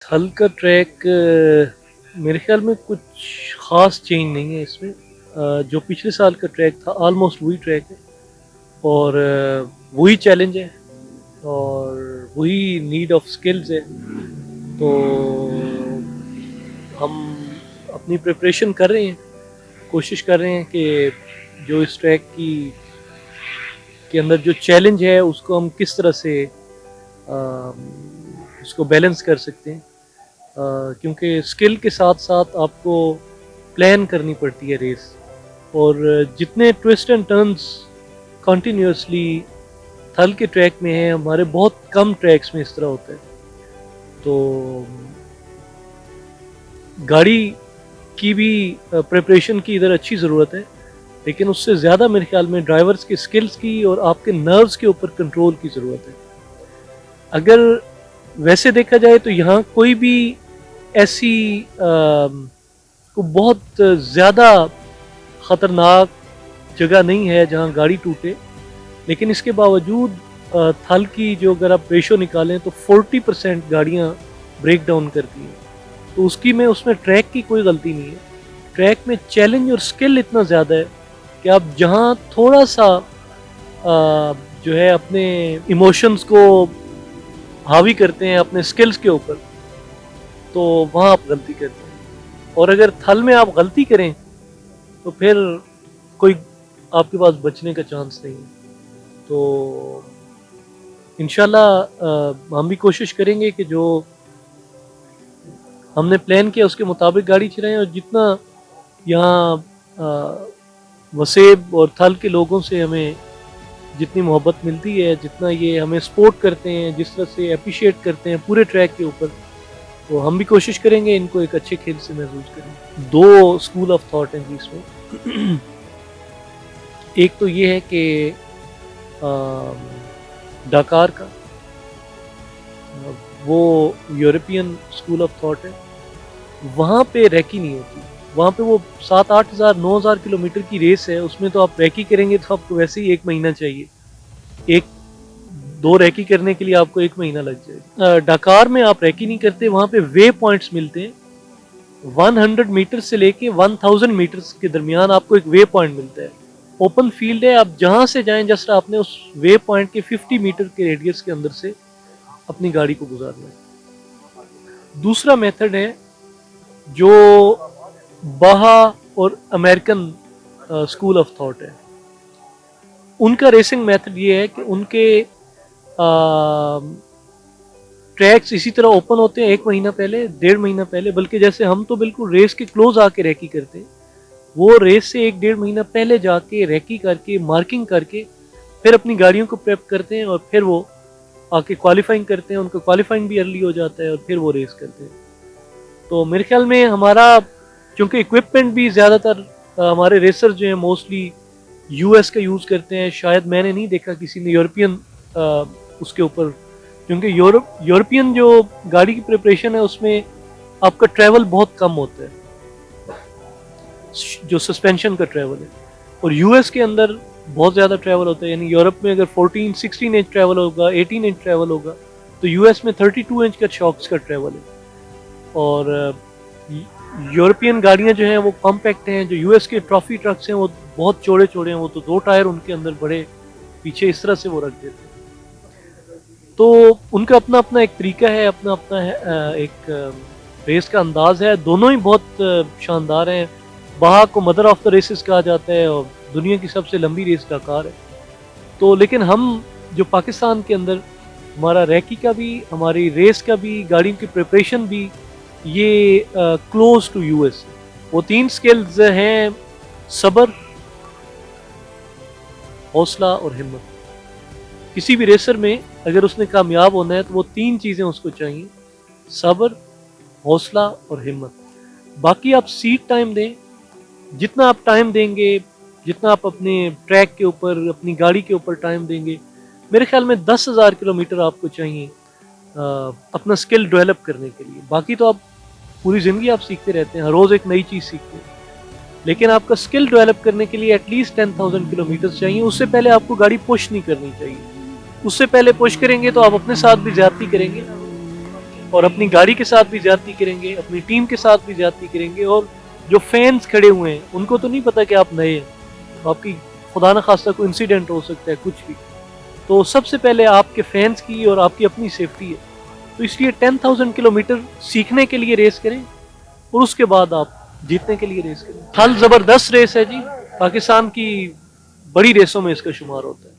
थल का ट्रैक मेरे ख्याल में कुछ ख़ास चेंज नहीं है इसमें। जो पिछले साल का ट्रैक था ऑलमोस्ट वही ट्रैक है और वही चैलेंज है और वही नीड ऑफ स्किल्स है। तो हम अपनी प्रिपरेशन कर रहे हैं, कोशिश कर रहे हैं कि जो इस ट्रैक की के अंदर जो चैलेंज है उसको हम किस तरह से उसको बैलेंस कर सकते हैं। क्योंकि स्किल के साथ साथ आपको प्लान करनी पड़ती है रेस, और जितने ट्विस्ट एंड टर्न्स कंटिन्यूसली थल के ट्रैक में है, हमारे बहुत कम ट्रैक्स में इस तरह होता है। तो गाड़ी की भी प्रिपरेशन की इधर अच्छी ज़रूरत है, लेकिन उससे ज़्यादा मेरे ख्याल में ड्राइवर्स के स्किल्स की और आपके नर्व्स के ऊपर कंट्रोल की ज़रूरत है। अगर वैसे देखा जाए तो यहाँ कोई भी ऐसी को बहुत ज़्यादा ख़तरनाक जगह नहीं है जहाँ गाड़ी टूटे, लेकिन इसके बावजूद थल की जो अगर आप रेशो निकालें तो 40% गाड़ियाँ ब्रेक डाउन करती हैं। तो उसमें ट्रैक की कोई गलती नहीं है। ट्रैक में चैलेंज और स्किल इतना ज़्यादा है कि आप जहाँ थोड़ा सा जो है अपने इमोशंस को हावी करते हैं अपने स्किल्स के ऊपर, तो वहाँ आप गलती करते हैं। और अगर थल में आप गलती करें तो फिर कोई आपके पास बचने का चांस नहीं है। तो इंशाल्लाह हम भी कोशिश करेंगे कि जो हमने प्लान किया उसके मुताबिक गाड़ी चलाएं, और जितना यहाँ वसेब और थल के लोगों से हमें जितनी मोहब्बत मिलती है, जितना ये हमें सपोर्ट करते हैं, जिस तरह से अप्रिशिएट करते हैं पूरे ट्रैक के ऊपर, तो हम भी कोशिश करेंगे इनको एक अच्छे खेल से महसूस करें। 2 स्कूल ऑफ थॉट हैं जी इसमें। एक तो ये है कि डकार का वो यूरोपियन स्कूल ऑफ थॉट है, वहाँ पे रैकी नहीं होती। वहाँ पे वो 7-8 हज़ार 9,000 किलोमीटर की रेस है, उसमें तो आप रैकी करेंगे तो आपको वैसे ही 1 महीना चाहिए। 1-2 रैकी करने के लिए आपको 1 महीना लग जाएगा। डकार में आप रैकी नहीं करते, वहाँ पे वे पॉइंट्स मिलते हैं। 100 मीटर से लेके 1000 मीटर के दरमियान आपको एक वे पॉइंट मिलता है। ओपन फील्ड है, आप जहाँ से जाएं जस्ट आपने उस वे पॉइंट के 50 मीटर के रेडियस के अंदर से अपनी गाड़ी को गुजारना है। दूसरा मेथड है जो बाहा और अमेरिकन स्कूल ऑफ थॉट है। उनका रेसिंग मेथड ये है कि उनके ट्रैक्स इसी तरह ओपन होते हैं 1 महीना पहले, 1.5 महीना पहले, बल्कि जैसे हम तो बिल्कुल रेस के क्लोज आके रैकी करते हैं, वो रेस से 1-1.5 महीना पहले जाके रैकी करके मार्किंग करके फिर अपनी गाड़ियों को प्रेप करते हैं, और फिर वो आके क्वालिफाइंग करते हैं। उनका क्वालिफाइंग भी अर्ली हो जाता है और फिर वो रेस करते हैं। तो मेरे ख्याल में हमारा, क्योंकि इक्विपमेंट भी ज़्यादातर हमारे रेसर जो हैं मोस्टली यूएस का यूज़ करते हैं, शायद मैंने नहीं देखा किसी ने यूरोपियन उसके ऊपर, क्योंकि यूरोपियन जो गाड़ी की प्रिपरेशन है उसमें आपका ट्रैवल बहुत कम होता है, जो सस्पेंशन का ट्रैवल है, और यूएस के अंदर बहुत ज़्यादा ट्रैवल होता है। यानी यूरोप में अगर 14-16 इंच ट्रैवल होगा, 18 इंच ट्रैवल होगा, तो यूएस में 32 इंच का शॉक्स का ट्रैवल है। और यूरोपियन गाड़ियां जो हैं वो कॉम्पैक्ट हैं, जो यूएस के ट्रॉफी ट्रक्स हैं वो बहुत चौड़े चौड़े हैं, वो तो 2 टायर उनके अंदर बड़े पीछे इस तरह से वो रख देते हैं। तो उनका अपना अपना एक तरीका है, अपना अपना है, एक रेस का अंदाज है। दोनों ही बहुत शानदार हैं। बाहा को मदर ऑफ द रेसेस कहा जाता है और दुनिया की सबसे लंबी रेस डकार है। तो लेकिन हम जो पाकिस्तान के अंदर हमारा रैकी का भी, हमारी रेस का भी, गाड़ियों की प्रिपरेशन भी, ये क्लोज टू यूएस। वो 3 स्किल्स हैं: सब्र, हौसला और हिम्मत। किसी भी रेसर में अगर उसने कामयाब होना है तो वो 3 चीज़ें उसको चाहिए: सब्र, हौसला और हिम्मत। बाकी आप सीट टाइम दें, जितना आप टाइम देंगे, जितना आप अपने ट्रैक के ऊपर, अपनी गाड़ी के ऊपर टाइम देंगे, मेरे ख्याल में 10,000 किलोमीटर आपको चाहिए अपना स्किल डेवलप करने के लिए। बाकी तो आप पूरी ज़िंदगी आप सीखते रहते हैं, हर रोज़ एक नई चीज़ सीखते हैं, लेकिन आपका स्किल डेवलप करने के लिए एटलीस्ट 10,000 किलोमीटर चाहिए। उससे पहले आपको गाड़ी पुश नहीं करनी चाहिए। उससे पहले पुश करेंगे तो आप अपने साथ भी ज्यादती करेंगे, और अपनी गाड़ी के साथ भी ज्यादती करेंगे, अपनी टीम के साथ भी ज्यादती करेंगे, और जो फैंस खड़े हुए हैं उनको तो नहीं पता कि आप नए हैं, तो आपकी खुदा न खास्ता कोई इंसिडेंट हो सकता है, कुछ भी। तो सबसे पहले आपके फैंस की और आपकी अपनी सेफ्टी है, तो इसलिए 10,000 किलोमीटर सीखने के लिए रेस करें और उसके बाद आप जीतने के लिए रेस करें। हल जबरदस्त रेस है जी, पाकिस्तान की बड़ी रेसों में इसका शुमार होता है।